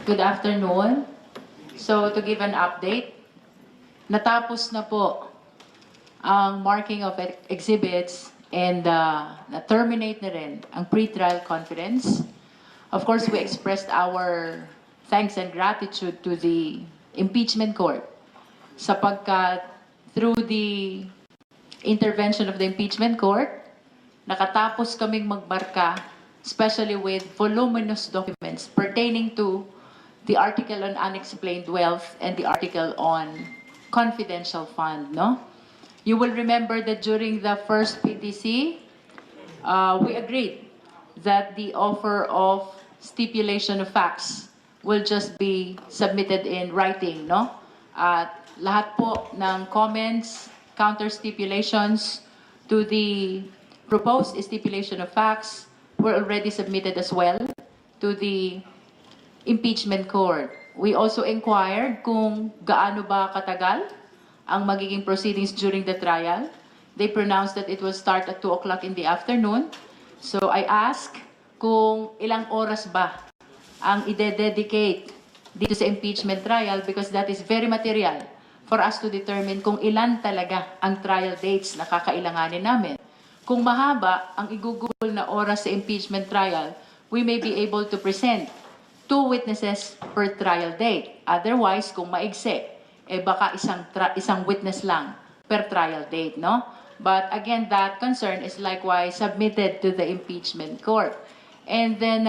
Good afternoon. So, to give an update, natapos na po ang marking of exhibits and na-terminate na rin ang pre-trial conference. Of course, we expressed our thanks and gratitude to the impeachment court sapagkat through the intervention of the impeachment court, nakatapos kaming magbarka, especially with voluminous documents pertaining to the article on unexplained wealth and the article on confidential fund, no? You will remember that during the first PTC, we agreed that the offer of stipulation of facts will just be submitted in writing, no? At lahat po ng comments, counter stipulations to the proposed stipulation of facts were already submitted as well to the impeachment court. We also inquired kung gaano ba katagal ang magiging proceedings during the trial. They pronounced that it will start at 2 o'clock in the afternoon. So I asked kung ilang oras ba ang ide-dedicate dito sa impeachment trial because that is very material for us to determine kung ilan talaga ang trial dates na kakailanganin namin. Kung mahaba ang igugol na oras sa impeachment trial, we may be able to present 2 witnesses per trial date. Otherwise, kung maigsi, baka isang witness lang per trial date, no? But again, that concern is likewise submitted to the impeachment court. And then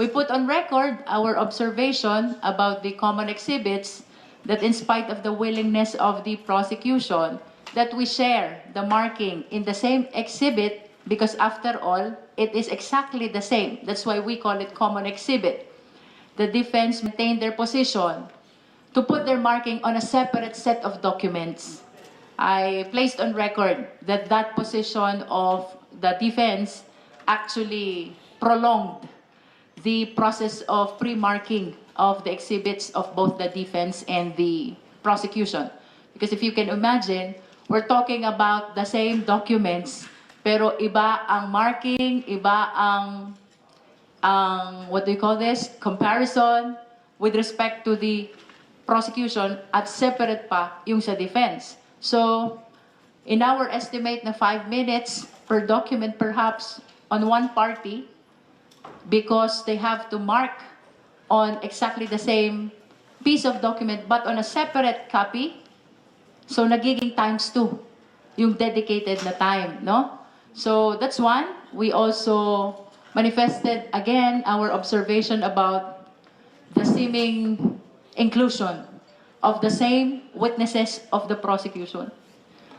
we put on record our observation about the common exhibits that in spite of the willingness of the prosecution, that we share the marking in the same exhibit because after all, it is exactly the same. That's why we call it common exhibit. The defense maintained their position to put their marking on a separate set of documents. I placed on record that that position of the defense actually prolonged the process of pre-marking of the exhibits of both the defense and the prosecution. Because if you can imagine, we're talking about the same documents, pero iba ang marking, iba ang what do you call this? Comparison with respect to the prosecution at separate pa yung sa defense. So, in our estimate na 5 minutes per document perhaps on one party, because they have to mark on exactly the same piece of document but on a separate copy, so nagiging ×2 yung dedicated na time, no? So that's one. We also manifested again our observation about the seeming inclusion of the same witnesses of the prosecution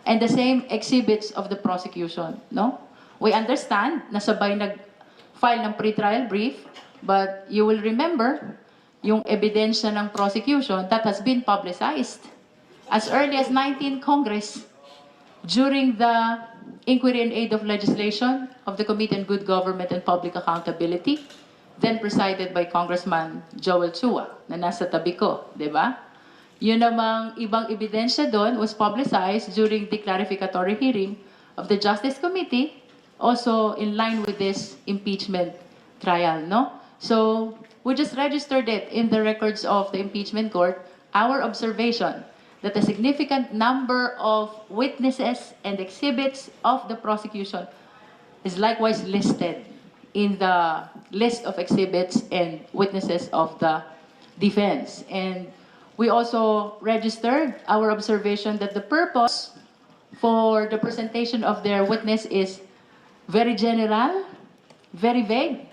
and the same exhibits of the prosecution, no? We understand na sabay nag-file ng pre-trial brief, but you will remember yung ebidensya ng prosecution that has been publicized as early as 19th Congress during the Inquiry and Aid of Legislation of the Committee on Good Government and Public Accountability, then presided by Congressman Joel Chua, na nasa tabi ko, di ba? Yun namang ibang ebidensya doon was publicized during the clarificatory hearing of the Justice Committee, also in line with this impeachment trial, no? So, we just registered it in the records of the impeachment court, our observation that a significant number of witnesses and exhibits of the prosecution is likewise listed in the list of exhibits and witnesses of the defense. And we also registered our observation that the purpose for the presentation of their witness is very general, very vague.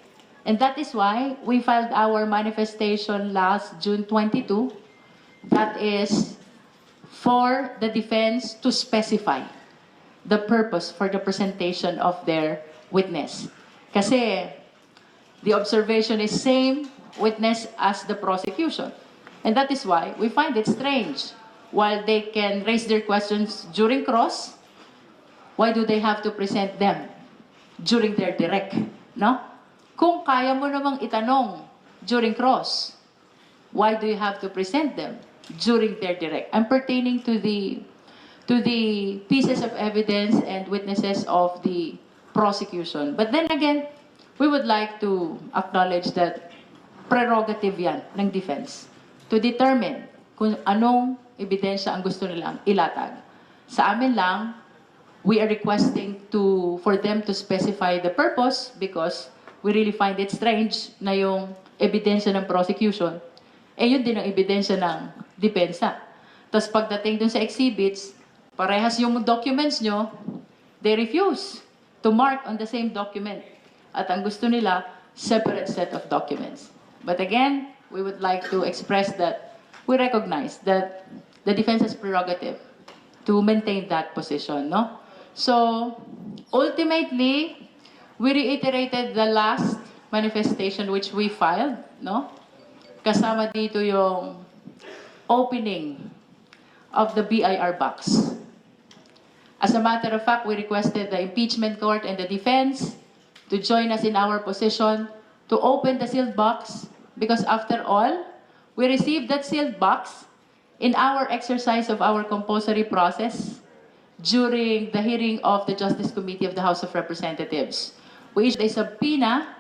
And that is why we filed our manifestation last June 22. That is for the defense to specify the purpose for the presentation of their witness. Kasi the observation is same witness as the prosecution. And that is why we find it strange. While they can raise their questions during cross, why do they have to present them during their direct? No? Kung kaya mo namang itanong during cross, why do you have to present them during their direct? I'm pertaining to the pieces of evidence and witnesses of the prosecution. But then again, we would like to acknowledge that prerogative yan ng defense to determine kung anong ebidensya ang gusto nilang ilatag. Sa amin lang, we are requesting for them to specify the purpose because we really find it strange na yung ebidensya ng prosecution, yun din ang ebidensya ng depensa. Tapos pagdating dun sa exhibits, parehas yung documents nyo, they refuse to mark on the same document. At ang gusto nila, separate set of documents. But again, we would like to express that we recognize that the defense's prerogative to maintain that position, no? So, ultimately, we reiterated the last manifestation which we filed, no? Kasama dito yung opening of the BIR box. As a matter of fact, we requested the impeachment court and the defense to join us in our position to open the sealed box because after all, we received that sealed box in our exercise of our compulsory process during the hearing of the Justice Committee of the House of Representatives. We issued a subpoena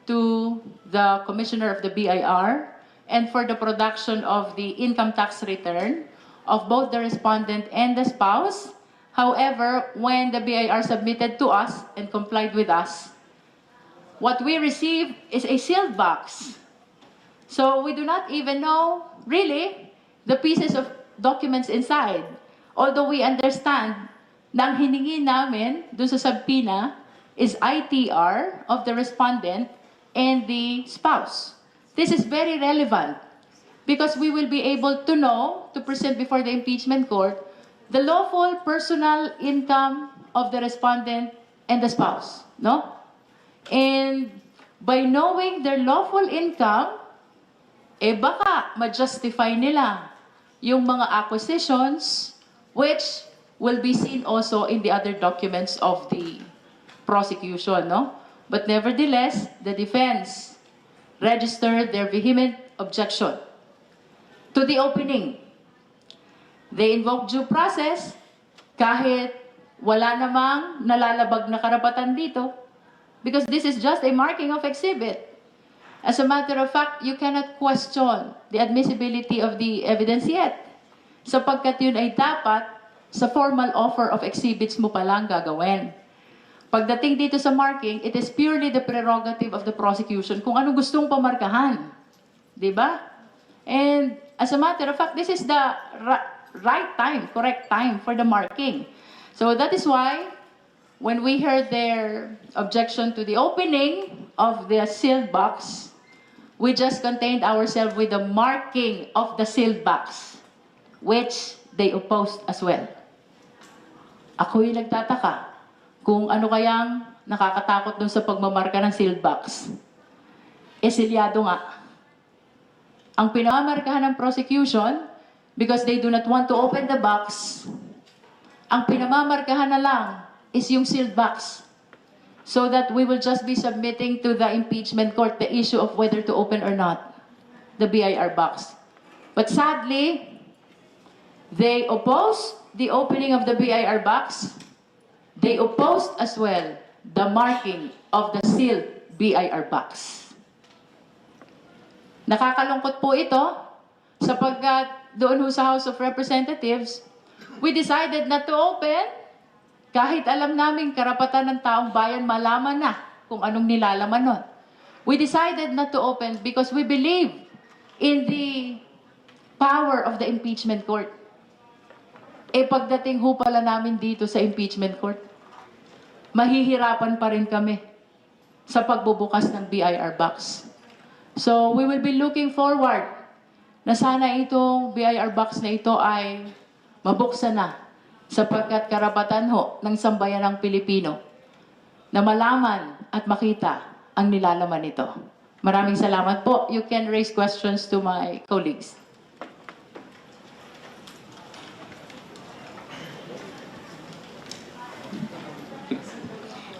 to the Commissioner of the BIR and for the production of the income tax return of both the respondent and the spouse. However, when the BIR submitted to us and complied with us, what we received is a sealed box. So we do not even know, really, the pieces of documents inside. Although we understand na ang hiningi namin dun sa subpoena is ITR of the respondent and the spouse. This is very relevant because we will be able to know, to present before the impeachment court, the lawful personal income of the respondent and the spouse, no? And by knowing their lawful income, baka ma-justify nila yung mga acquisitions which will be seen also in the other documents of the prosecution, no? But nevertheless, the defense registered their vehement objection to the opening. They invoked due process kahit wala namang nalalabag na karapatan dito because this is just a marking of exhibit. As a matter of fact, you cannot question the admissibility of the evidence yet. Sapagkat yun ay dapat sa formal offer of exhibits mo palang gagawin. Pagdating dito sa marking, it is purely the prerogative of the prosecution kung ano gustong pamarkahan. Diba? And as a matter of fact, this is the right time, correct time for the marking. So that is why when we heard their objection to the opening of the sealed box, we just contained ourselves with the marking of the sealed box, which they opposed as well. Ako'y nagtataka kung ano kayang nakakatakot dun sa pagmamarka ng sealed box. Silyado nga. Ang pinamamarkahan ng prosecution, because they do not want to open the box, ang pinamamarkahan na lang is yung sealed box. So that we will just be submitting to the impeachment court the issue of whether to open or not the BIR box. But sadly, they opposed the opening of the BIR box. They opposed as well the marking of the sealed BIR box. Nakakalungkot po ito sapagkat doon sa House of Representatives, we decided not to open kahit alam namin karapatan ng taong bayan malaman na kung anong nilalaman nun. We decided not to open because we believe in the power of the impeachment court. Pagdating ho pala namin dito sa impeachment court, mahihirapan pa rin kami sa pagbubukas ng BIR box. So we will be looking forward na sana itong BIR box na ito ay mabuksan na sapagkat karapatan ho ng sambayanang Pilipino na malaman at makita ang nilalaman nito. Maraming salamat po. You can raise questions to my colleagues.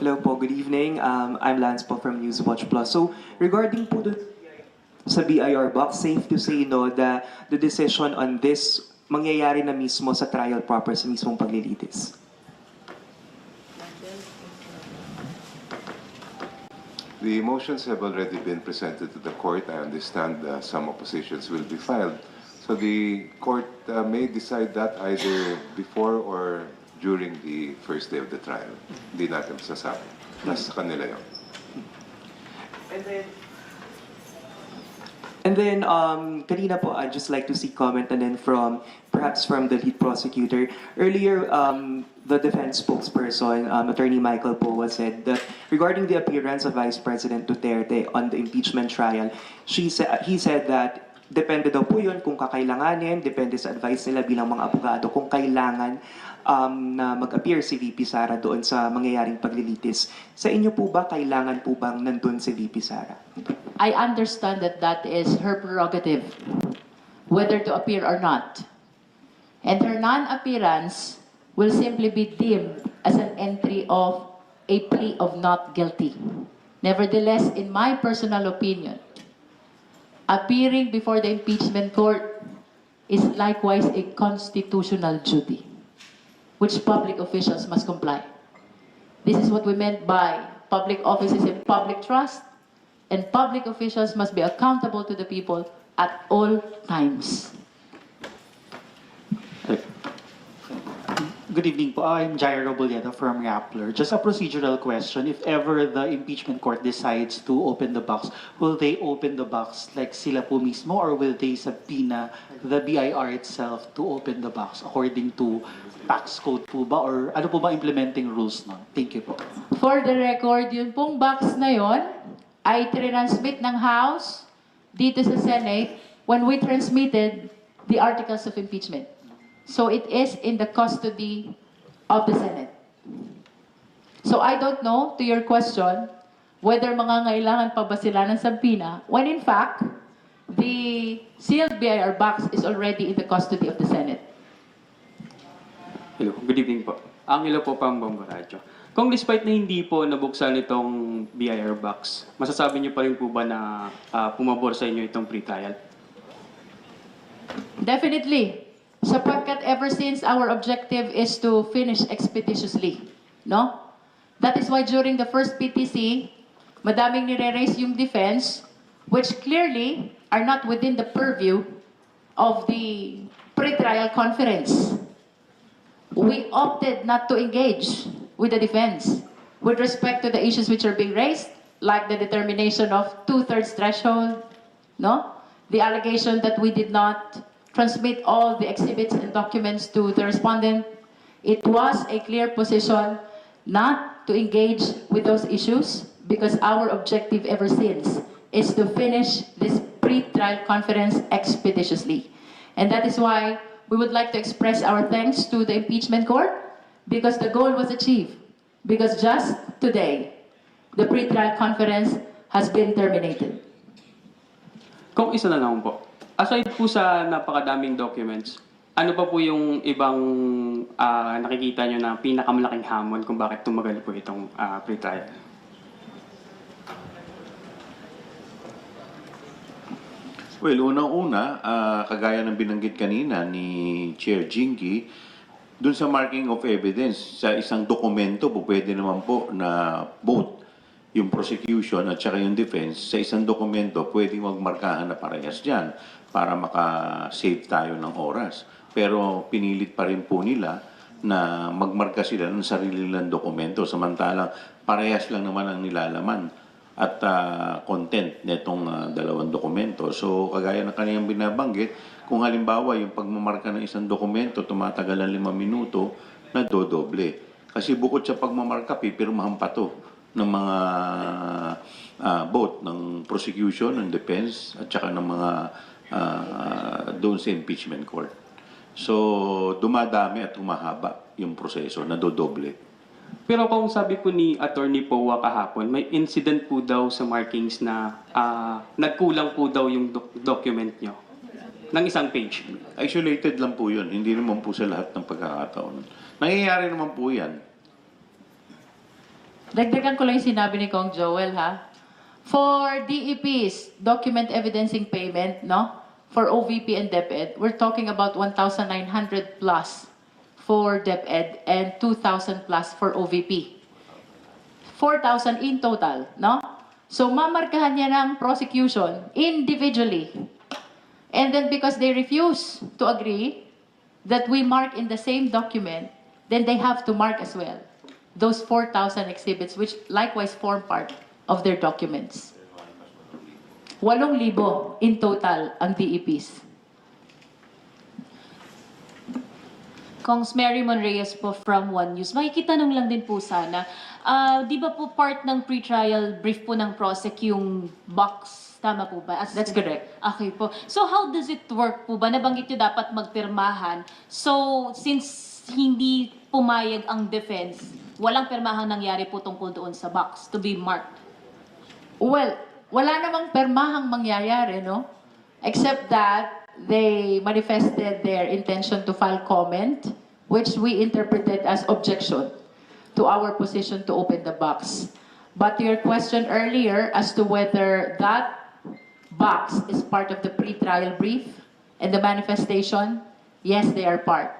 Hello po, good evening. I'm Lance po from Newswatch Plus. So, regarding po sa BIR box, safe to say no, the decision on this mangyayari na mismo sa trial proper sa mismong paglilitis. The motions have already been presented to the court. I understand some oppositions will be filed. So the court may decide that either before or during the first day of the trial. Hindi natin masasabi. Nasa kanila yun. And then, kanina po, I'd just like to see comment and then perhaps from the lead prosecutor. Earlier, the defense spokesperson, Attorney Michael Poa, said that regarding the appearance of Vice President Duterte on the impeachment trial, he said that depende daw po yun kung kakailanganin, depende sa advice nila bilang mga abogado kung kailangan na mag-appear si VP Sara doon sa mangyayaring paglilitis. Sa inyo po ba, kailangan po bang nandun si VP Sara? I understand that that is her prerogative, whether to appear or not. And her non-appearance will simply be deemed as an entry of a plea of not guilty. Nevertheless, in my personal opinion, appearing before the impeachment court is likewise a constitutional duty, which public officials must comply. This is what we meant by public offices and public trust, and public officials must be accountable to the people at all times. Good evening po. I'm Jairo Bolleda from Rappler. Just a procedural question. If ever the impeachment court decides to open the box, will they open the box like sila po mismo or will they subpoena the BIR itself to open the box according to tax code po ba or ano po ba implementing rules nun? Thank you po. For the record, yun pong box na yon ay transmit ng House dito sa Senate when we transmitted the articles of impeachment. So it is in the custody of the Senate. So I don't know, to your question, whether mangangailangan pa ba sila ng subpoena, when in fact, the sealed BIR box is already in the custody of the Senate. Hello, good evening po. Angelo po, Pambamba Radyo. Kung despite na hindi po nabuksan itong BIR box, masasabi niyo pa rin po ba na pumabor sa inyo itong pre-trial? Definitely. Sapagkat ever since our objective is to finish expeditiously, no? That is why during the first PTC, madaming nire-raise yung defense, which clearly are not within the purview of the pre-trial conference. We opted not to engage with the defense with respect to the issues which are being raised, like the determination of two-thirds threshold, no? The allegation that we did not transmit all the exhibits and documents to the respondent. It was a clear position not to engage with those issues because our objective ever since is to finish this pre-trial conference expeditiously. And that is why we would like to express our thanks to the impeachment court because the goal was achieved. Because just today, the pre-trial conference has been terminated. Kung isa na lang po, aside po sa napakadaming documents, ano pa po yung ibang nakikita nyo na pinakamalaking hamon kung bakit tumagal po itong pre-trial? Well, unang-una, kagaya ng binanggit kanina ni Chair Jinky, dun sa marking of evidence, sa isang dokumento po, pwede naman po na both yung prosecution at saka yung defense, sa isang dokumento, pwede magmarkahan na parehas dyan para maka-save tayo ng oras. Pero pinilit pa rin po nila na magmarka sila ng sarili nilang dokumento, samantalang parehas lang naman ang nilalaman at content nitong dalawang dokumento. So, kagaya ng kaniyang binabanggit, kung halimbawa yung pagmamarka ng isang dokumento, tumatagal ng 5 minuto, nadodoble. Kasi bukod sa pagmamarka, pipirmahan pa to ng mga both ng prosecution, ng defense, at saka ng mga doon sa impeachment court. So, dumadami at humahaba yung proseso, nadodoble. Pero kung sabi po ni Attorney Poa kahapon, may incident po daw sa markings na nagkulang po daw yung document nyo ng isang page. Isolated lang po yun. Hindi naman po sa lahat ng pagkakataon. Nangyayari naman po yan. Dagdagan ko lang yung sinabi ni Kong Joel, ha? For DEPs, document evidencing payment, no? For OVP and DepEd, we're talking about 1,900 plus for DepEd and 2,000 plus for OVP. 4,000 in total, no? So mamarkahan niya ng prosecution individually. And then because they refuse to agree that we mark in the same document, then they have to mark as well those 4,000 exhibits which likewise form part of their documents. 8,000 in total ang DEPs. Kongs Mary Monreyes po from One News. Makikitanong lang din po sana, di ba po part ng pre-trial brief po ng prosec yung box? Tama po ba? That's correct. Okay po. So how does it work po ba? Nabanggit nyo dapat magpirmahan. So since hindi pumayag ang defense, walang pirmahang nangyari po tungkol doon sa box to be marked? Well, wala namang permahang mangyayari, no? Except that they manifested their intention to file comment, which we interpreted as objection to our position to open the box. But to your question earlier as to whether that box is part of the pre-trial brief and the manifestation, yes, they are part.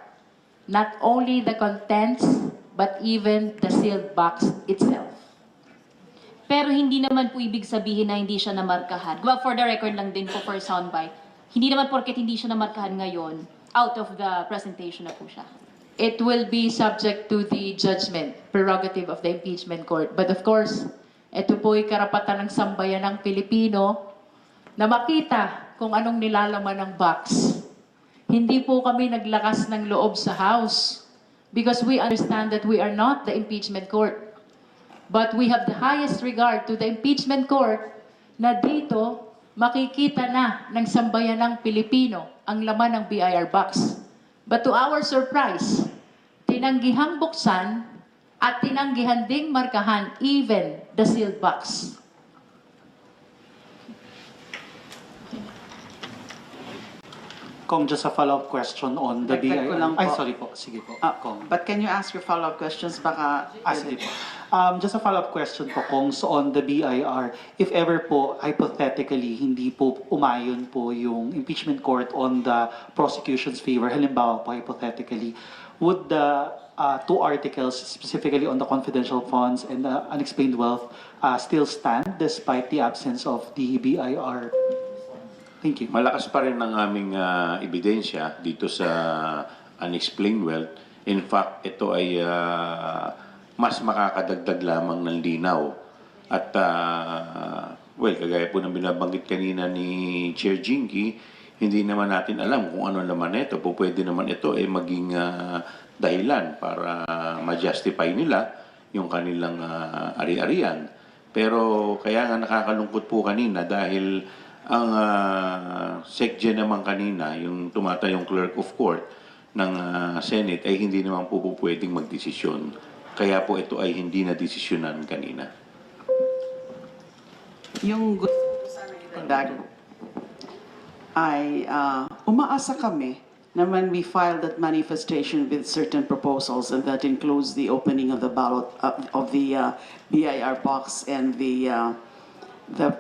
Not only the contents, but even the sealed box itself. Pero hindi naman po ibig sabihin na hindi siya namarkahan. Well, for the record lang din po for soundbite. Hindi naman porket hindi siya namarkahan ngayon, out of the presentation na po siya. It will be subject to the judgment, prerogative of the impeachment court. But of course, ito po'y karapatan ng sambayan ng Pilipino na makita kung anong nilalaman ng box. Hindi po kami naglakas ng loob sa House because we understand that we are not the impeachment court. But we have the highest regard to the impeachment court na dito makikita na ng sambayan ng Pilipino ang laman ng BIR box. But to our surprise, tinanggihang buksan at tinanggihan ding markahan even the sealed box. Kong, just a follow-up question on the Dagdag ko lang BIR. Ay, po. sorry po. Sige po. Kong. But can you ask your follow-up questions? Baka... Sige po. Just a follow-up question po, Kong, so on the BIR. If ever po, hypothetically, hindi po umayon po yung impeachment court on the prosecution's favor, halimbawa po, hypothetically, would the two articles, specifically on the confidential funds and the unexplained wealth, still stand despite the absence of the BIR? Thank you. Malakas pa rin ang aming ebidensya dito sa unexplained wealth. In fact, ito ay mas makakadagdag lamang ng linaw. At, well, kagaya po ng binabanggit kanina ni Chair Jinky, hindi naman natin alam kung ano naman ito. Po pwede naman ito ay maging dahilan para ma-justify nila yung kanilang ari-arian. Pero kaya nga nakakalungkot po kanina dahil ang SecGen naman kanina, yung tumatayong clerk of court ng Senate, ay hindi naman po pwedeng magdesisyon. Kaya po ito ay hindi na desisyonan kanina. Yung gusto ko sana itandag ay umaasa kami na when we file that manifestation with certain proposals, and that includes the opening of the ballot of the BIR box and the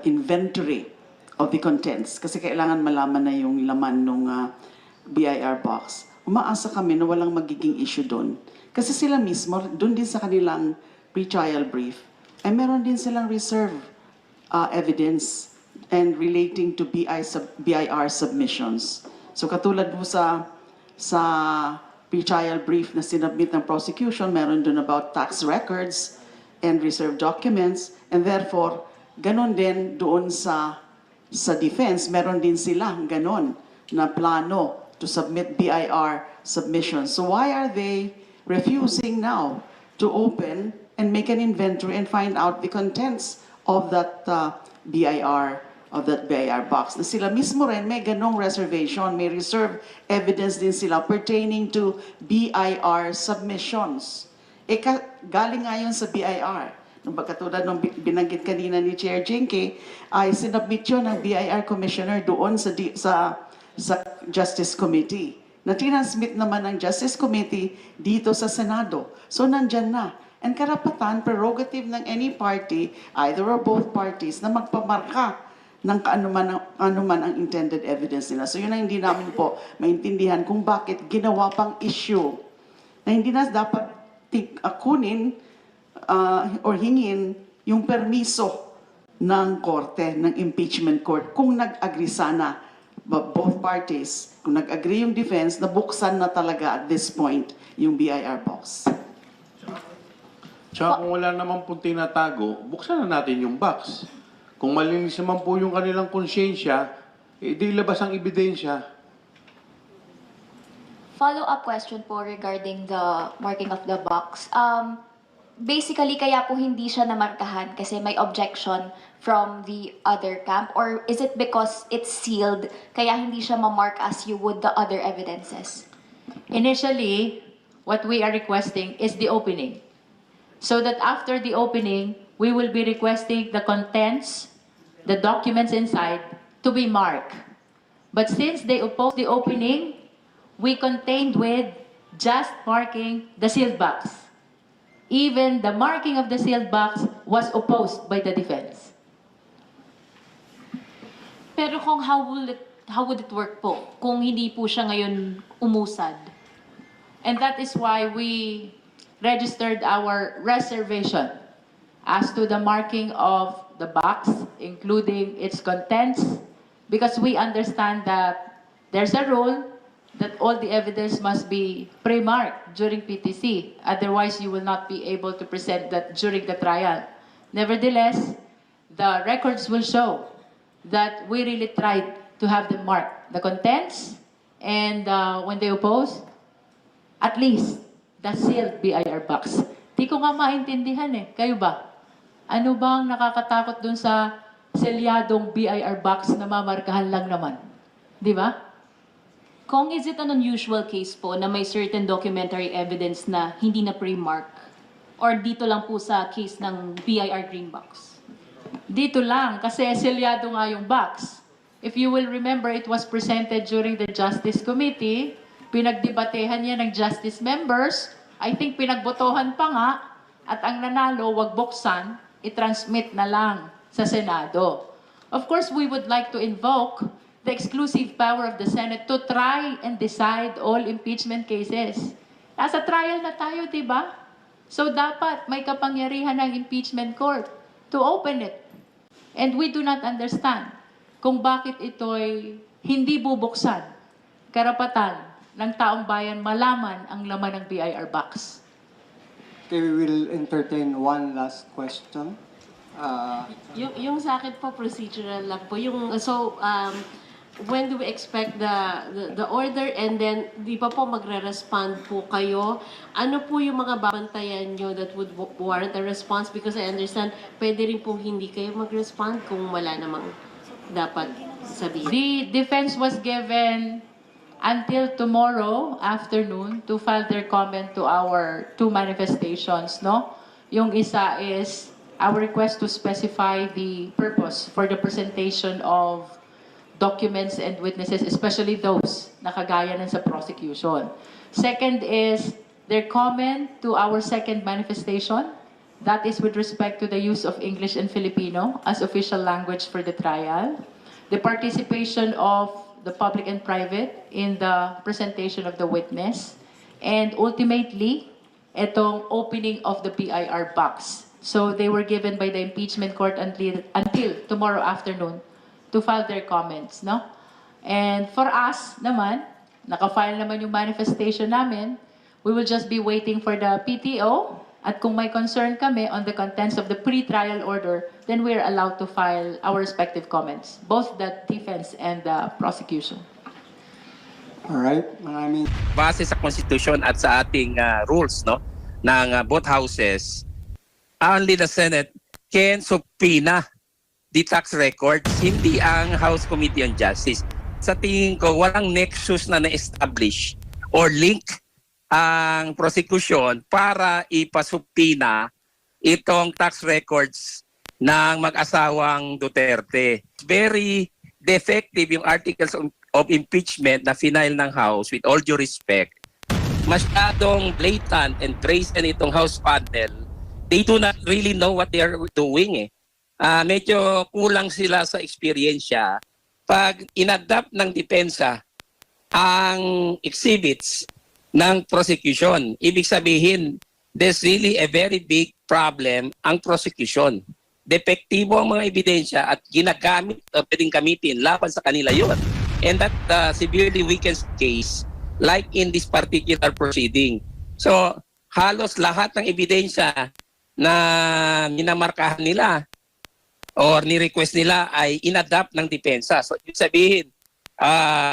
inventory of the contents, kasi kailangan malaman na yung laman ng BIR box. Umaasa kami na walang magiging issue doon. Kasi sila mismo, doon din sa kanilang pre-trial brief, ay meron din silang reserve evidence and relating to BIR submissions. So katulad mo sa pre-trial brief na sinubmit ng prosecution, meron doon about tax records and reserve documents, and therefore, ganon din doon sa defense, meron din sila ganon na plano to submit BIR submissions. So why are they refusing now to open and make an inventory and find out the contents of that BIR box? Na sila mismo rin may ganong reservation, may reserve evidence din sila pertaining to BIR submissions. Galing nga yun sa BIR. Nung katulad nung binanggit kanina ni Chair Jinky, ay sinubmit yun ng BIR Commissioner doon sa Justice Committee. Na tinansmit naman ng Justice Committee dito sa Senado. So nandyan na. And karapatan, prerogative ng any party, either or both parties, na magpamarka ng anuman ang intended evidence nila. So yun ang hindi namin po maintindihan kung bakit ginawa pang issue na hindi na dapat kunin or hingin yung permiso ng korte, ng impeachment court, kung nag-agree sana both parties, kung nag-agree yung defense, na buksan na talaga at this point yung BIR box. Tsaka kung wala naman pong tinatago, buksan na natin yung box. Kung malinis naman po yung kanilang konsyensya, di labas ang ebidensya. Follow-up question po regarding the marking of the box. Basically, kaya po hindi siya namarkahan kasi may objection from the other camp? Or is it because it's sealed, kaya hindi siya ma-mark as you would the other evidences? Initially, what we are requesting is the opening. So that after the opening, we will be requesting the contents, the documents inside, to be marked. But since they oppose the opening, we contained with just marking the sealed box. Even the marking of the sealed box was opposed by the defense. Pero kung how would it work po kung hindi po siya ngayon umusad? And that is why we registered our reservation as to the marking of the box, including its contents, because we understand that there's a rule that all the evidence must be pre-marked during PTC. Otherwise, you will not be able to present that during the trial. Nevertheless, the records will show that we really tried to have them marked, the contents, and when they oppose, at least the sealed BIR box. Di ko nga maintindihan eh. Kayo ba? Ano bang nakakatakot dun sa selyadong BIR box na mamarkahan lang naman? Di ba? Kung is it an unusual case po na may certain documentary evidence na hindi na pre-mark? Or dito lang po sa case ng BIR green box? Dito lang, kasi selyado nga yung box. If you will remember, it was presented during the Justice Committee. Pinagdebatehan niya ng Justice members. I think pinagbotohan pa nga. At ang nanalo, wag buksan, i-transmit na lang sa Senado. Of course, we would like to invoke the exclusive power of the Senate to try and decide all impeachment cases. Nasa trial na tayo, di ba? So dapat may kapangyarihan ng impeachment court to open it. And we do not understand kung bakit ito'y hindi bubuksan. Karapatan ng taong bayan malaman ang laman ng BIR box. Okay, we will entertain one last question. Yung sa akin po, procedural lang po. When do we expect the order, and then di pa po magre-respond po kayo? Ano po yung mga babantayan nyo that would warrant a response? Because I understand, pwede rin po hindi kayo mag-respond kung wala namang dapat sabihin. The defense was given until tomorrow afternoon to file their comment to our two manifestations, no? Yung isa is our request to specify the purpose for the presentation of documents and witnesses, especially those na kagaya ng sa prosecution. Second is their comment to our second manifestation. That is with respect to the use of English and Filipino as official language for the trial. The participation of the public and private in the presentation of the witness. And ultimately, itong opening of the BIR box. So they were given by the impeachment court until tomorrow afternoon to file their comments, no? And for us naman, naka-file naman yung manifestation namin, we will just be waiting for the PTO, at kung may concern kami on the contents of the pre-trial order, then we are allowed to file our respective comments, both the defense and the prosecution. All right, maraming Base sa Constitution at sa ating rules, no, ng both houses, only the Senate can subpoena the tax records, hindi ang House Committee on Justice. Sa tingin ko, walang nexus na na-establish or link ang prosecution para ipasubpoena itong tax records ng mag-asawang Duterte. Very defective yung articles of impeachment na final ng House, with all due respect. Masyadong blatant and brazen itong House panel. They do not really know what they are doing eh. Medyo kulang sila sa eksperyensya. Pag inadapt ng depensa ang exhibits ng prosecution, ibig sabihin, there's really a very big problem ang prosecution. depektibo ang mga ebidensya at ginagamit o pwedeng gamitin laban sa kanila yon. And that severely weakens case like in this particular proceeding. So, halos lahat ng ebidensya na minamarkahan nila or ni-request nila ay inadapt ng depensa. So, ibig sabihin,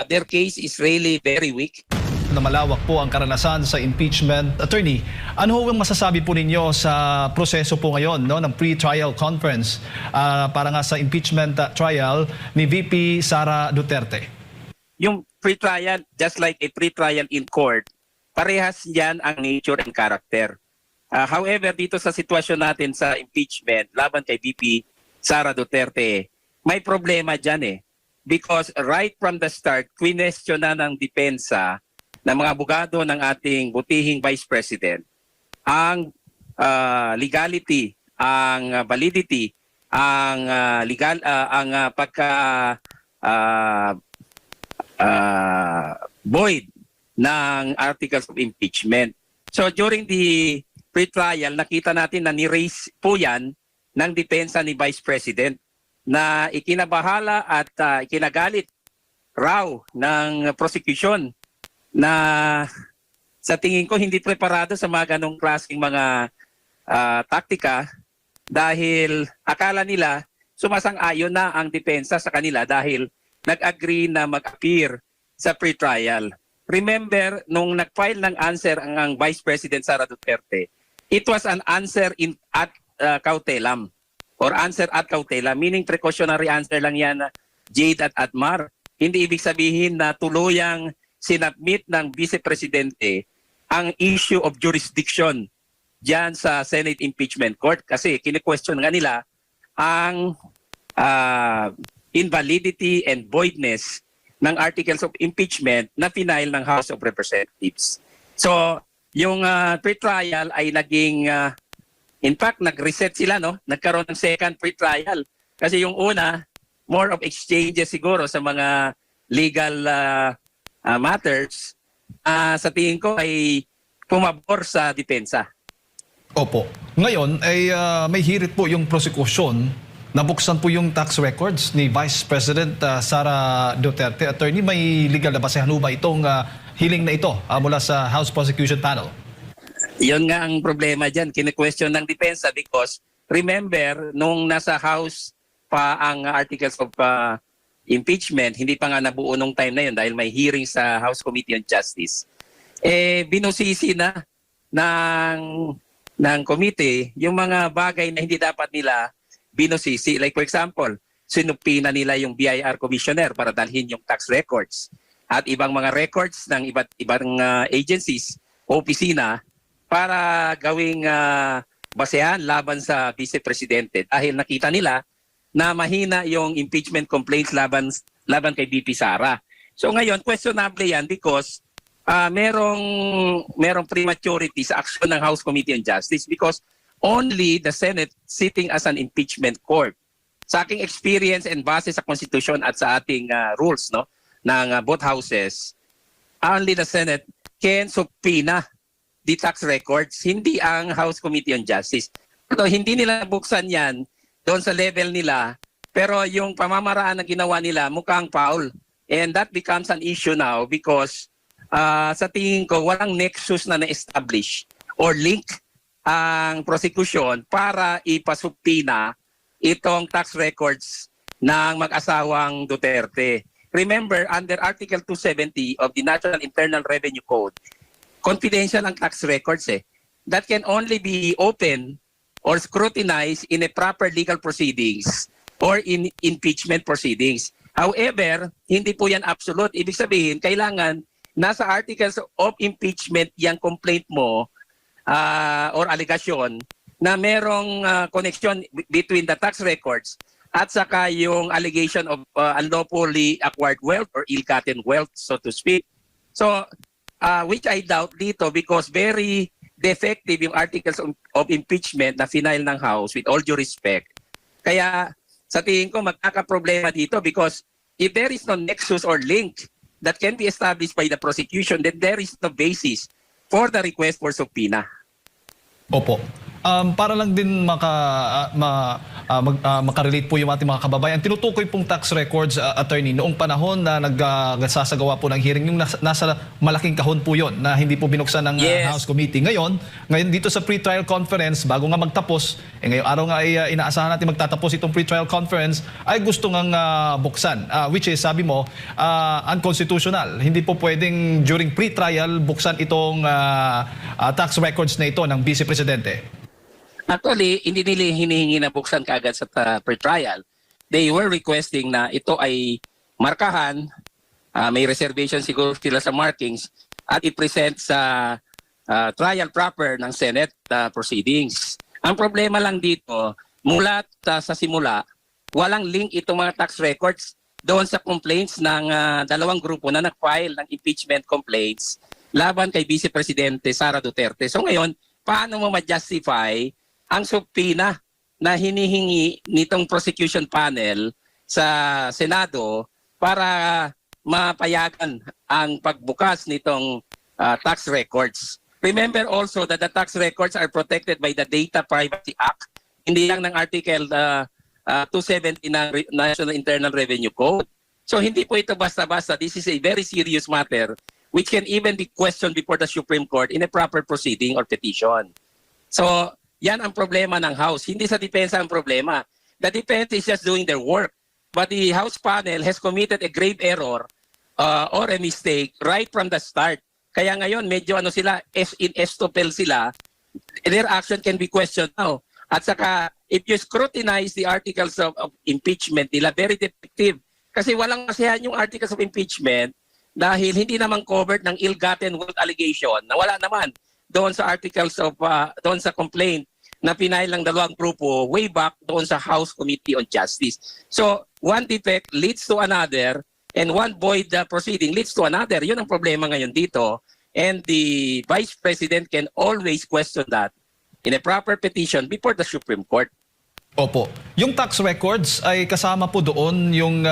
their case is really very weak. Na malawak po ang karanasan sa impeachment. Attorney, ano ho ang masasabi po ninyo sa proseso po ngayon ng pre-trial conference para nga sa impeachment trial ni VP Sara Duterte? Yung pre-trial, just like a pre-trial in court, parehas yan ang nature and character. However, dito sa sitwasyon natin sa impeachment laban kay VP Sara Duterte, may problema dyan Because right from the start, question na ng depensa ng mga abogado ng ating butihing Vice President ang legality, ang validity, ang void ng articles of impeachment. So during the pre-trial, nakita natin na ni-raise po yan ng depensa ni Vice President na ikinabahala at ikinagalit raw ng prosecution na sa tingin ko hindi preparado sa mga ganong klaseng mga taktika dahil akala nila sumasang-ayon na ang depensa sa kanila dahil nag-agree na mag-appear sa pre-trial. Remember, nung nag-file ng answer ang Vice President Sara Duterte, it was an answer at cautelam or answer at cautelam, meaning precautionary answer lang yan, Jade at Admar. Hindi ibig sabihin na tuluyang sinabmit ng Vice Presidente ang issue of jurisdiction diyan sa Senate Impeachment Court kasi kine-question nga nila ang invalidity and voidness ng articles of impeachment na final ng House of Representatives. So, yung pre-trial ay naging, in fact, nag-reset sila, nagkaroon ng second pre-trial. Kasi yung una, more of exchanges siguro sa mga legal matters, sa tingin ko ay pumabor sa depensa. Opo. Ngayon ay may hirit po yung prosecution. Nabuksan po yung tax records ni Vice President Sara Duterte. Attorney, may legal na basehan ba itong hiling na ito mula sa House Prosecution Panel? Yun nga ang problema dyan. Kine-question ng depensa because remember, nung nasa House pa ang articles of impeachment, hindi pa nga nabuo nung time na yun dahil may hearing sa House Committee on Justice. Binusisi na ng committee yung mga bagay na hindi dapat nila binusisi. Like for example, sinupina nila yung BIR Commissioner para dalhin yung tax records at ibang mga records ng ibang agencies o opisina para gawing basehan laban sa Vice Presidente dahil nakita nila na mahina yung impeachment complaints laban kay VP Sara. So ngayon, questionable yan because merong prematurity sa aksyon ng House Committee on Justice because only the Senate sitting as an impeachment court. Sa aking experience and base sa Constitution at sa ating rules ng both houses, only the Senate can subpoena the tax records, hindi ang House Committee on Justice. So, hindi nila buksan yan doon sa level nila, pero yung pamamaraan na ginawa nila mukhang foul. And that becomes an issue now because sa tingin ko walang nexus na na-establish or link ang prosecution para ipasubpina itong tax records ng mag-asawang Duterte. Remember, under Article 270 of the National Internal Revenue Code, confidential ang tax records that can only be open or scrutinized in a proper legal proceedings or in impeachment proceedings. However, hindi po yan absolute. Ibig sabihin, kailangan nasa articles of impeachment yung complaint mo or allegation na merong connection between the tax records at saka yung allegation of unlawfully acquired wealth or ill-gotten wealth, so to speak. So, which I doubt dito because very defective yung articles of impeachment na final ng House with all due respect. Kaya sa tingin ko magkakaproblema dito because if there is no nexus or link that can be established by the prosecution, then there is no basis for the request for subpoena. Opo. Para lang din makarelate po yung ating mga kababayan, tinutukoy pong tax records, attorney, noong panahon na nagsasagawa po ng hearing, yung nasa malaking kahon po yon na hindi po binuksan ng House Committee. Ngayon dito sa pre-trial conference, bago nga magtapos, ngayong araw nga ay inaasahan natin magtatapos itong pre-trial conference, ay gusto ngang buksan, which is, sabi mo, unconstitutional. Hindi po pwedeng during pre-trial buksan itong tax records na ito ng Vice Presidente. Actually, hindi nila hinihingi na buksan kaagad sa pre-trial. They were requesting na ito ay markahan, may reservation siguro sila sa markings, at i-present sa trial proper ng Senate proceedings. Ang problema lang dito, mula sa simula, walang link itong mga tax records doon sa complaints ng dalawang grupo na nag-file ng impeachment complaints laban kay Vice Presidente Sara Duterte. So ngayon, paano mo ma-justify ang subpoena na hinihingi nitong prosecution panel sa Senado para mapayagan ang pagbukas nitong tax records? Remember also that the tax records are protected by the Data Privacy Act, hindi lang ng Article 270 ng National Internal Revenue Code. So hindi po ito basta-basta. This is a very serious matter which can even be questioned before the Supreme Court in a proper proceeding or petition. So yan ang problema ng House. Hindi sa depensa ang problema. The defense is just doing their work. But the House panel has committed a grave error or a mistake right from the start. Kaya ngayon, medyo sila, in estopel sila, their action can be questioned now. At saka, if you scrutinize the articles of impeachment nila, very defective. Kasi walang masiyahan yung articles of impeachment dahil hindi naman covered ng ill-gotten wealth allegation na wala naman doon sa articles of, doon sa complaint na pinail ng dalawang grupo way back doon sa House Committee on Justice. So, one defect leads to another and one void proceeding leads to another. Yun ang problema ngayon dito. And the Vice President can always question that in a proper petition before the Supreme Court. Opo. Yung tax records ay kasama po doon yung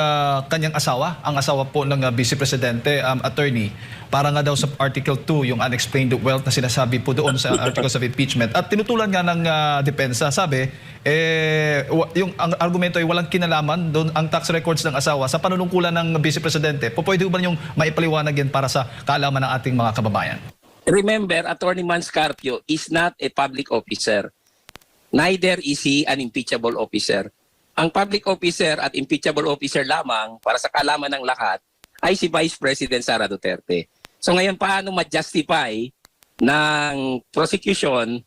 kanyang asawa, ang asawa po ng Vice Presidente, attorney, para nga daw sa Article 2, yung unexplained wealth na sinasabi po doon sa Articles of Impeachment. At tinutulan nga ng depensa, sabi, yung ang argumento ay walang kinalaman doon ang tax records ng asawa sa panunungkulan ng Vice Presidente. Pwede ba yung maipaliwanag yan para sa kaalaman ng ating mga kababayan? Remember, Attorney Manscarpio is not a public officer. Neither is he an impeachable officer. Ang public officer at impeachable officer lamang, para sa kaalaman ng lahat, ay si Vice President Sara Duterte. So ngayon, paano ma-justify ng prosecution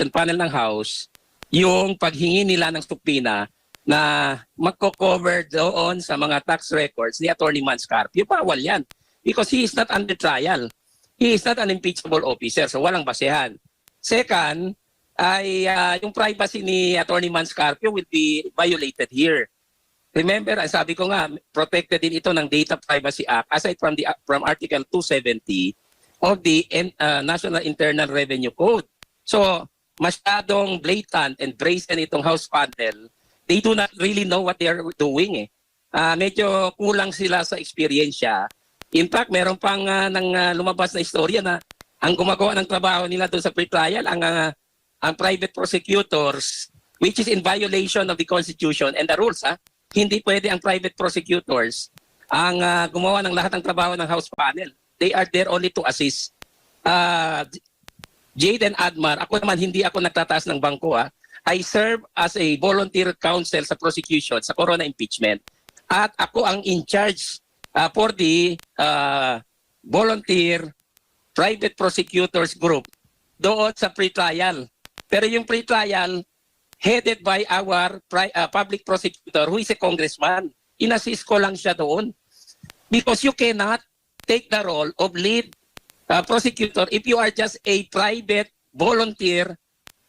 panel ng House yung paghingi nila ng subpoena na magko-cover doon sa mga tax records ni Attorney Manscarpio? Bawal yan. Because he is not under trial. He is not an impeachable officer. So walang basehan. Second, ay yung privacy ni Attorney Manscarpio will be violated here. Remember, sabi ko nga, protected din ito ng Data Privacy Act aside from Article 270 of the National Internal Revenue Code. So, masyadong blatant and brazen itong House panel. They do not really know what they are doing. Medyo kulang sila sa eksperyensya. In fact, meron pang lumabas na istorya na ang gumagawa ng trabaho nila doon sa pre-trial, ang private prosecutors, which is in violation of the Constitution and the rules. Hindi pwede ang private prosecutors ang gumawa ng lahat ng trabaho ng House panel. They are there only to assist. Jade and Admar, ako naman hindi ako nagtataas ng bangko. I serve as a volunteer counsel sa prosecution sa Corona impeachment. At ako ang in charge for the volunteer private prosecutors group doon sa pre-trial. Pero yung pre-trial, headed by our public prosecutor who is a congressman. In-assist ko lang siya doon. Because you cannot take the role of lead prosecutor if you are just a private volunteer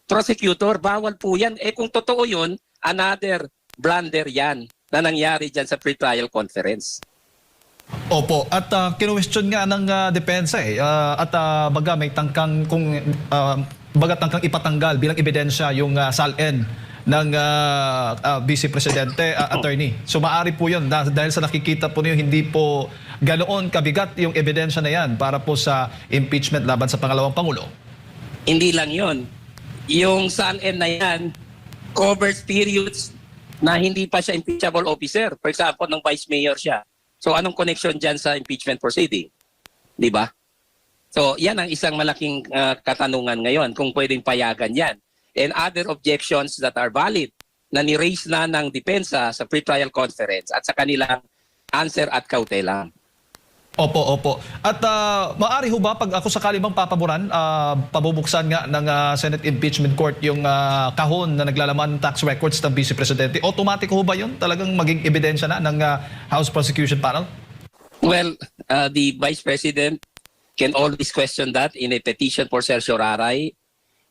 prosecutor. Bawal po yan. Kung totoo yun, another blunder yan na nangyari dyan sa pre-trial conference. Opo, at kinu-question nga ng depensa at baga may tangkang kung tangkang ipatanggal bilang ebidensya yung SALN ng Vice Presidente, attorney. So maaari po yun dahil sa nakikita po niyo hindi po ganoon kabigat yung ebidensya na yan para po sa impeachment laban sa pangalawang Pangulo. Hindi lang yun. yung SALN na yan covers periods na hindi pa siya impeachable officer. For example, ng vice mayor siya. So anong connection dyan sa impeachment proceeding? Di ba? So yan ang isang malaking katanungan ngayon kung pwedeng payagan yan. And other objections that are valid na ni-raise na ng depensa sa pre-trial conference at sa kanilang answer at kautela. Opo. At maaari ho ba pag ako sakali bang papaboran, pabubuksan nga ng Senate Impeachment Court yung kahon na naglalaman ng tax records ng Vice Presidente, automatic ho ba yun? Talagang maging ebidensya na ng House Prosecution Panel? Well, the Vice President can always question that in a petition for certiorari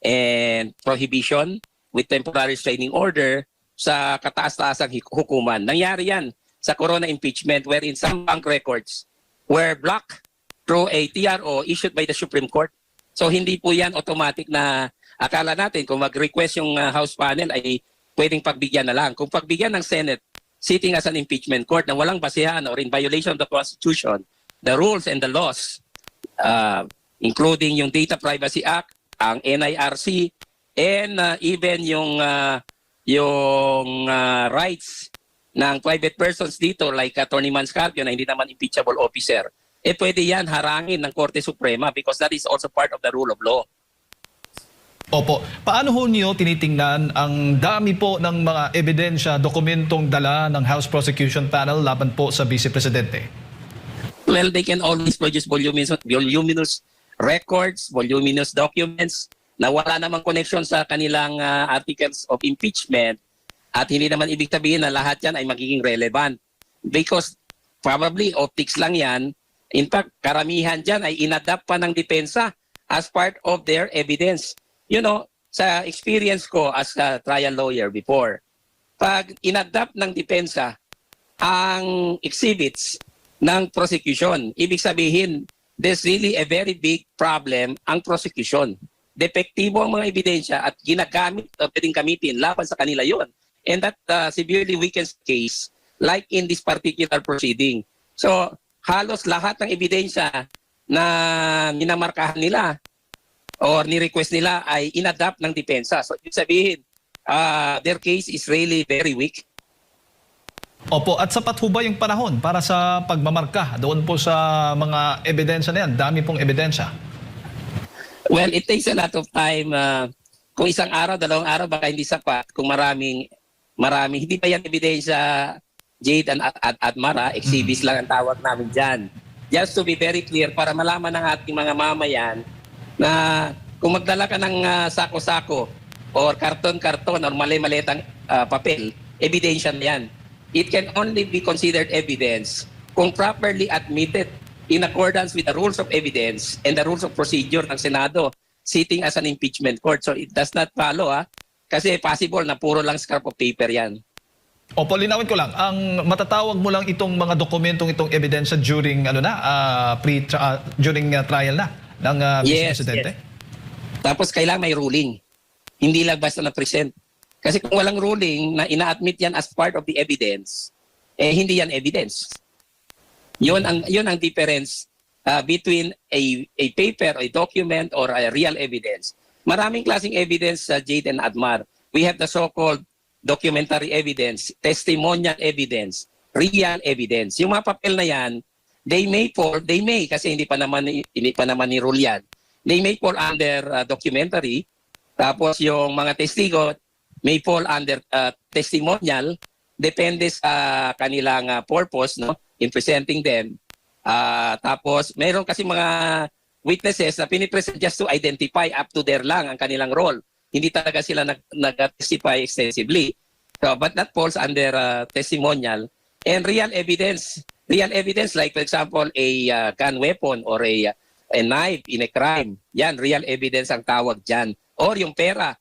and prohibition with temporary restraining order sa kataas-taasang hukuman. Nangyari yan sa Corona impeachment wherein some bank records were blocked through a TRO issued by the Supreme Court. So hindi po yan automatic na akala natin kung mag-request yung House panel ay pwedeng pagbigyan na lang. Kung pagbigyan ng Senate sitting as an impeachment court na walang basehan or in violation of the Constitution, the rules and the laws, including yung Data Privacy Act, ang NIRC, and even yung rights ng private persons dito like Attorney Manscarpio na hindi naman impeachable officer, pwede yan harangin ng Korte Suprema because that is also part of the rule of law. Opo. Paano ho niyo tinitingnan ang dami po ng mga ebidensya, dokumentong dala ng House Prosecution Panel laban po sa Vice Presidente? Well, they can always produce voluminous records, voluminous documents na wala namang connection sa kanilang articles of impeachment at hindi naman ibig sabihin na lahat yan ay magiging relevant because probably optics lang yan. In fact, karamihan dyan ay inadapt pa ng depensa as part of their evidence. You know, sa experience ko as a trial lawyer before, pag inadapt ng depensa ang exhibits ng prosecution, ibig sabihin, there's really a very big problem ang prosecution. Depektibo ang mga ebidensya at ginagamit, pwedeng gamitin laban sa kanila yon. And that severely weakens the case like in this particular proceeding. So, halos lahat ng ebidensya na minamarkahan nila or ni-request nila ay inadapt ng depensa. So, ibig sabihin, their case is really very weak. Opo, at sapat ho ba yung panahon para sa pagmamarka doon po sa mga ebidensya na yan? Dami pong ebidensya. Well, it takes a lot of time. Kung isang araw, 2 araw, baka hindi sapat. Kung marami, hindi pa yan ebidensya, Jade at Mara, exhibits lang ang tawag namin dyan. Just to be very clear, para malaman ng ating mga mamayan na kung magdala ka ng sako-sako or karton-karton or mali-malitang papel, ebidensya na yan. It can only be considered evidence kung properly admitted in accordance with the rules of evidence and the rules of procedure ng Senado sitting as an impeachment court. So it does not follow, kasi possible na puro lang scrap of paper yan. Opo, linawin ko lang. Ang matatawag mo lang itong mga dokumentong itong ebidensya during during trial na ng Vice Presidente? Yes. Tapos kailangan may ruling. Hindi lang basta na-present. Kasi kung walang ruling na ina-admit yan as part of the evidence, hindi yan evidence. Yun ang difference between a paper, a document, or a real evidence. Maraming klaseng evidence sa Jade and Admar. We have the so-called documentary evidence, testimonial evidence, real evidence. Yung mga papel na yan, they may kasi hindi pa naman ni rule yan. They may fall under documentary. Tapos yung mga testigo may fall under testimonial, depende sa kanilang purpose, no, in presenting them. Tapos mayroon kasi mga witnesses na pinipresent just to identify up to there lang ang kanilang role. Hindi talaga sila nag-testify extensively. So, but that falls under testimonial. And real evidence like for example a gun weapon or a knife in a crime, yan, real evidence ang tawag dyan. Or yung pera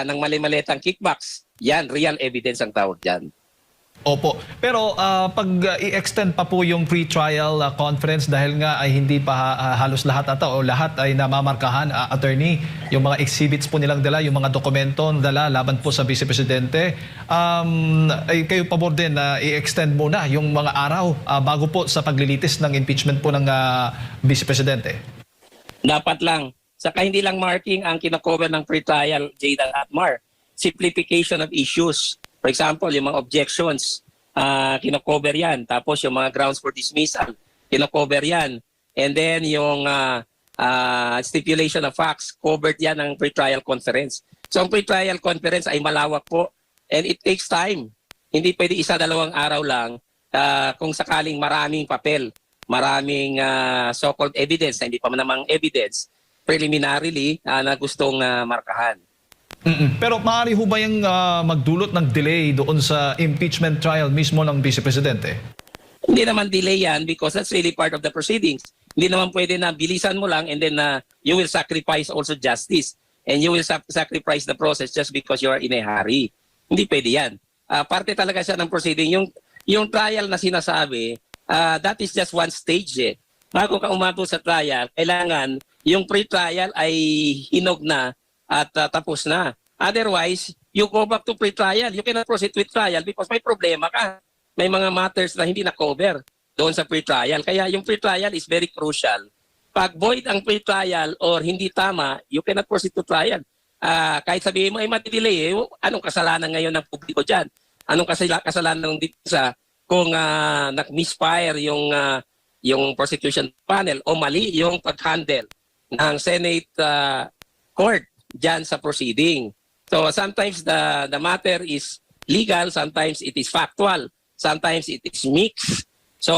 ng mali-malitang kickbacks, yan, real evidence ang tawag dyan. Opo. Pero pag i-extend pa po yung pre-trial conference dahil nga ay hindi pa halos lahat o lahat ay namamarkahan, attorney, yung mga exhibits po nilang dala, yung mga dokumento dala laban po sa Vice Presidente, ay kayo pabor din na i-extend muna yung mga araw bago po sa paglilitis ng impeachment po ng Vice Presidente? Dapat lang. Saka hindi lang marking ang kinakover ng pretrial, Jada at Mar. Simplification of issues. For example, yung mga objections, kinakover yan. Tapos yung mga grounds for dismissal, kinakover yan. And then yung stipulation of facts, covered yan ng pretrial conference. So ang pretrial conference ay malawak po and it takes time. Hindi pwede 1-2 araw lang kung sakaling maraming papel, maraming so-called evidence na hindi pa namang evidence preliminarily na gustong markahan. Pero maaari ho ba yung magdulot ng delay doon sa impeachment trial mismo ng Vice Presidente? Hindi naman delay yan because that's really part of the proceedings. Hindi naman pwede na bilisan mo lang and then you will sacrifice also justice and you will sacrifice the process just because you are in a hurry. Hindi pwede yan. Parte talaga siya ng proceeding. Yung trial na sinasabi, that is just one stage eh. Bago ka umabot sa trial, kailangan yung pre-trial ay hinog na at tapos na. Otherwise, you go back to pre-trial. You cannot proceed with trial because may problema ka. May mga matters na hindi na-cover doon sa pre-trial. Kaya yung pre-trial is very crucial. Pag void ang pre-trial or hindi tama, you cannot proceed to trial. Kahit sabihin mo ay matidelay, anong kasalanan ngayon ng publiko dyan? Anong kasalanan ng DIPSA kung nag-misfire yung prosecution panel o mali yung pag-handle ng Senate court dyan sa proceeding. So sometimes the matter is legal, sometimes it is factual, sometimes it is mixed. So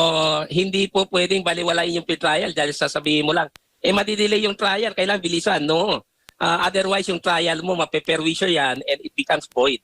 hindi po pwedeng baliwalain yung pre-trial dahil sasabihin mo lang, madidelay yung trial, kailangan bilisan. No. Otherwise yung trial mo, mapeperwisyo yan and it becomes void.